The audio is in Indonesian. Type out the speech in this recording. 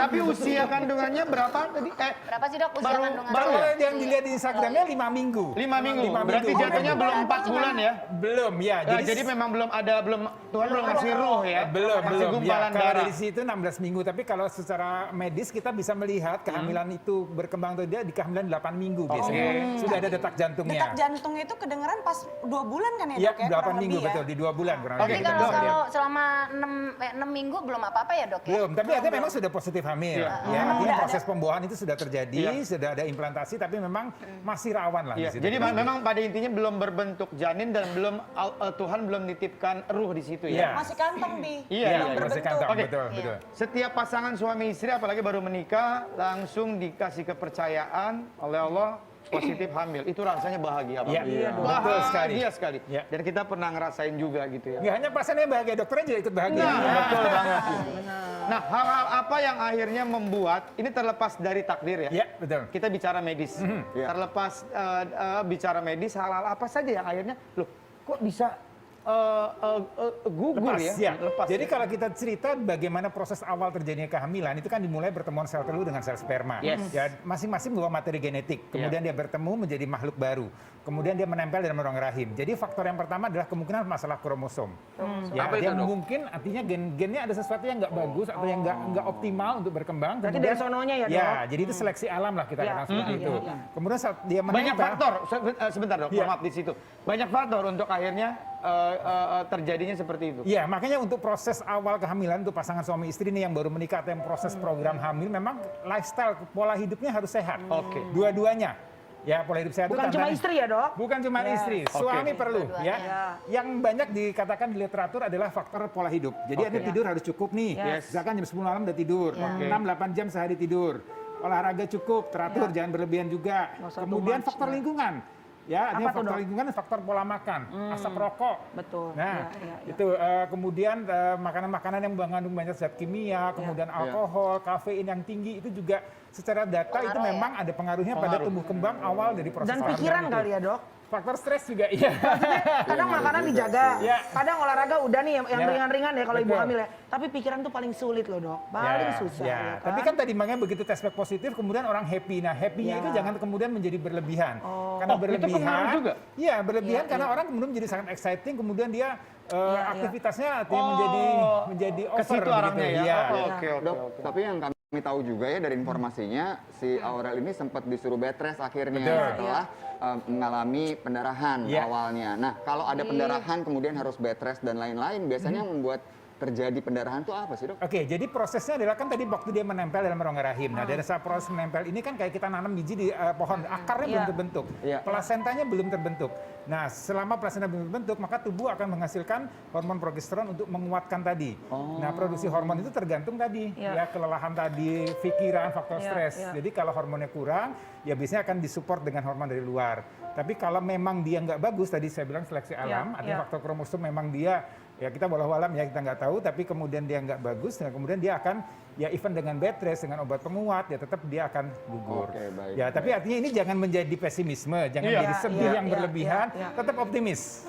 Tapi usia kandungannya berapa tadi? Berapa sih dok usia baru- kandungan? baru Kalau yang dilihat di Instagramnya 5 minggu. 5 minggu. 5 Berarti minggu. jatuhnya belum 4 bulan ya? Belum ya. Jadi memang belum ada, Tuhan belum ngasih ruh ya? belum Masih belum ya. gumpalan Kalau darah. dari situ 16 minggu, tapi kalau secara medis kita bisa melihat kehamilan itu berkembang atau tidak di kehamilan 8 minggu biasanya. Sudah ada detak jantungnya. Detak jantung itu kedengeran pas 2 bulan kan ya Iya, dok ya? 8 Kurang minggu lebih ya? betul, di 2 bulan kurang Oke, lebih. Tapi kita kalau bisa lihat. selama 6 minggu belum apa-apa ya dok ya? Belum, tapi artinya memang sudah positif hamil. Iya. Ya, artinya Udah proses pembuahan itu sudah terjadi, Iya. sudah ada implantasi, tapi memang masih rawan lah Iya, di situ. jadi memang pada intinya belum berbentuk janin dan belum Tuhan belum nitipkan ruh di situ Iya. ya. Masih kantong bi. Iya, Iya, iya, masih berbentuk. kantong, Oke. betul, Iya. betul. Setiap pasangan suami istri apalagi baru menikah langsung dikasih kepercayaan oleh Allah positif hamil. Itu rasanya bahagia Iya, banget. iya, betul sekali. Bahagia sekali. Iya. Dan kita pernah ngerasain juga gitu ya. Nggak hanya pasiennya bahagia, dokternya juga ikut bahagia. Nah, betul banget. Nah, hal-hal apa yang akhirnya membuat ini terlepas dari takdir ya? Iya, betul. Kita bicara medis. Terlepas bicara medis, hal-hal apa saja yang akhirnya, loh, kok bisa gugur Lepas, ya? ya. Jadi kalau kita cerita bagaimana proses awal terjadinya kehamilan, itu kan dimulai pertemuan sel telur dengan sel sperma. Yes. Ya, masing-masing membawa materi genetik. Kemudian dia bertemu menjadi makhluk baru. Kemudian dia menempel dalam rongga rahim. Jadi faktor yang pertama adalah kemungkinan masalah kromosom. Ya, Apa itu, yang Dok? mungkin artinya gennya ada sesuatu yang nggak bagus atau yang nggak optimal untuk berkembang. Berarti Kemudian- dari sononya ya, Dok? Ya, jadi itu seleksi alam lah kita katakan seperti itu. Kemudian saat dia Banyak menempel, faktor, sebentar dok, Iya. maaf di situ. Banyak faktor untuk akhirnya terjadinya seperti itu. Iya, makanya untuk proses awal kehamilan untuk pasangan suami istri ini yang baru menikah atau yang proses program hamil, memang lifestyle, pola hidupnya harus sehat. Oke. Dua-duanya. Ya, pola hidup sehat Bukan itu cuma tantangan- istri ya dok? Bukan cuma istri, suami perlu ya. Ya. Yang banyak dikatakan di literatur adalah faktor pola hidup. Jadi ada tidur harus cukup nih. Yes. Misalkan jam 10 malam udah tidur, 6-8 jam sehari tidur. Olahraga cukup, teratur, jangan berlebihan juga. Nggak usah Kemudian too much, faktor ya. lingkungan. Ya, artinya Apa tuh, faktor Dok? lingkungan dan faktor pola makan, asap rokok. Betul. Nah, Ya. itu kemudian makanan-makanan yang mengandung banyak zat kimia, kemudian alkohol, kafein yang tinggi itu juga secara data itu Pengaruh ya? memang ada pengaruhnya pada tumbuh kembang awal dari proses Dan kehamilan pikiran itu. kali ya dok? Faktor stres juga iya. Kadang makanan dijaga, Iya. kadang olahraga udah nih yang Ya. ringan-ringan ya kalau ibu Betul. hamil ya. Tapi pikiran tuh paling sulit loh dok, paling susah. Ya. Ya Tapi kan tadi makanya begitu tes pack positif kemudian orang happy. Nah, happy-nya Ya. itu jangan kemudian menjadi berlebihan. Karena Oh, itu berlebihan pengaruh juga? Iya, berlebihan karena orang kemudian menjadi sangat exciting, kemudian dia aktivitasnya artinya menjadi Ke over situ arahnya begitu. ya. Iya. Oke, oke, Dok, oke. tapi yang kami tahu juga ya dari informasinya, si Aurel ini sempat disuruh bed rest akhirnya Betul. setelah mengalami pendarahan Iya. awalnya. Nah, kalau ada pendarahan kemudian harus bed rest dan lain-lain, biasanya yang membuat terjadi pendarahan itu apa sih dok? Oke, jadi prosesnya adalah kan tadi waktu dia menempel dalam rongga rahim. Nah, dari saat proses menempel ini kan kayak kita nanam biji di pohon, akarnya belum terbentuk, Iya. plasentanya belum terbentuk. Nah, selama plasenta belum terbentuk, maka tubuh akan menghasilkan hormon progesteron untuk menguatkan tadi. Nah, produksi hormon itu tergantung tadi, ya kelelahan tadi, pikiran, faktor stres. Jadi kalau hormonnya kurang, ya biasanya akan disupport dengan hormon dari luar. Tapi kalau memang dia nggak bagus, tadi saya bilang seleksi alam, artinya faktor kromosom memang dia ya kita walau-alam ya kita nggak tahu, tapi kemudian dia nggak bagus, dan kemudian dia akan ya even dengan bed rest, dengan obat penguat, ya tetap dia akan gugur. Oke, baik, Ya tapi artinya ini jangan menjadi pesimisme, jangan Iya. menjadi sedih Iya, yang iya, berlebihan, iya, iya. tetap optimis.